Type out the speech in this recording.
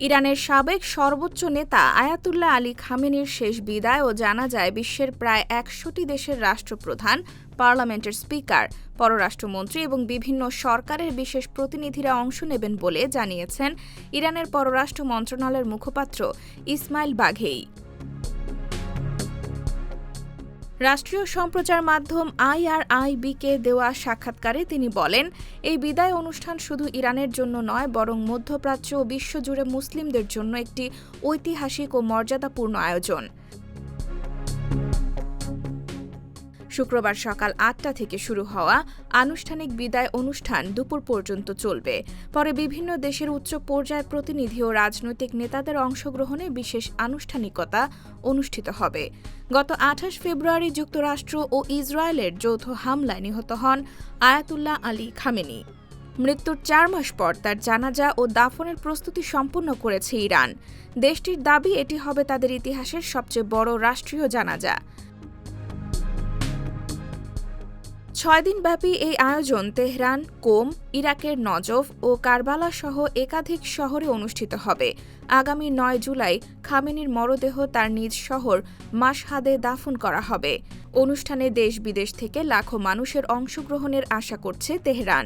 ইরানের সাবেক সর্বোচ্চ নেতা আয়াতুল্লাহ আলী খামেনির শেষ বিদায় ও জানাজায় বিশ্বের প্রায় ১০০টি দেশের রাষ্ট্রপ্রধান, পার্লামেন্টের স্পিকার, পররাষ্ট্রমন্ত্রী এবং বিভিন্ন সরকারের বিশেষ প্রতিনিধিরা অংশ নেবেন বলে জানিয়েছেন ইরানের পররাষ্ট্র মন্ত্রণালয়ের মুখপাত্র ইসমাইল বাঘেই। রাষ্ট্রীয় সম্প্রচার মাধ্যম IRIB-কে দেওয়া সাক্ষাৎকারে তিনি বলেন, এই বিদায় অনুষ্ঠান শুধু ইরানের জন্য নয়, বরং মধ্যপ্রাচ্য ও বিশ্বজুড়ে মুসলিমদের জন্য একটি ঐতিহাসিক ও মর্যাদাপূর্ণ আয়োজন। শুক্রবার সকাল ৮টা থেকে শুরু হওয়া আনুষ্ঠানিক বিদায় অনুষ্ঠান দুপুর পর্যন্ত চলবে। পরে বিভিন্ন দেশের উচ্চ পর্যায়ের প্রতিনিধি ও রাজনৈতিক নেতাদের অংশগ্রহণে বিশেষ আনুষ্ঠানিকতা অনুষ্ঠিত হবে। গত ২৮ ফেব্রুয়ারি যুক্তরাষ্ট্র ও ইসরায়েলের যৌথ হামলায় নিহত হন আয়াতুল্লাহ আলী খামেনি। মৃত্যুর ৪ মাস পর তার জানাজা ও দাফনের প্রস্তুতি সম্পন্ন করেছে ইরান। দেশটির দাবি, এটি হবে তাদের ইতিহাসের সবচেয়ে বড় রাষ্ট্রীয় জানাজা। ৬ দিনব্যাপী এই আয়োজন তেহরান, কোম, ইরাকের নজফ ও কারবালা সহ একাধিক শহরে অনুষ্ঠিত হবে। আগামী ৯ জুলাই খামেনির মরদেহ তার নিজ শহর মাশহাদে দাফন করা হবে। অনুষ্ঠানে দেশ বিদেশ থেকে লাখো মানুষের অংশগ্রহণের আশা করছে তেহরান।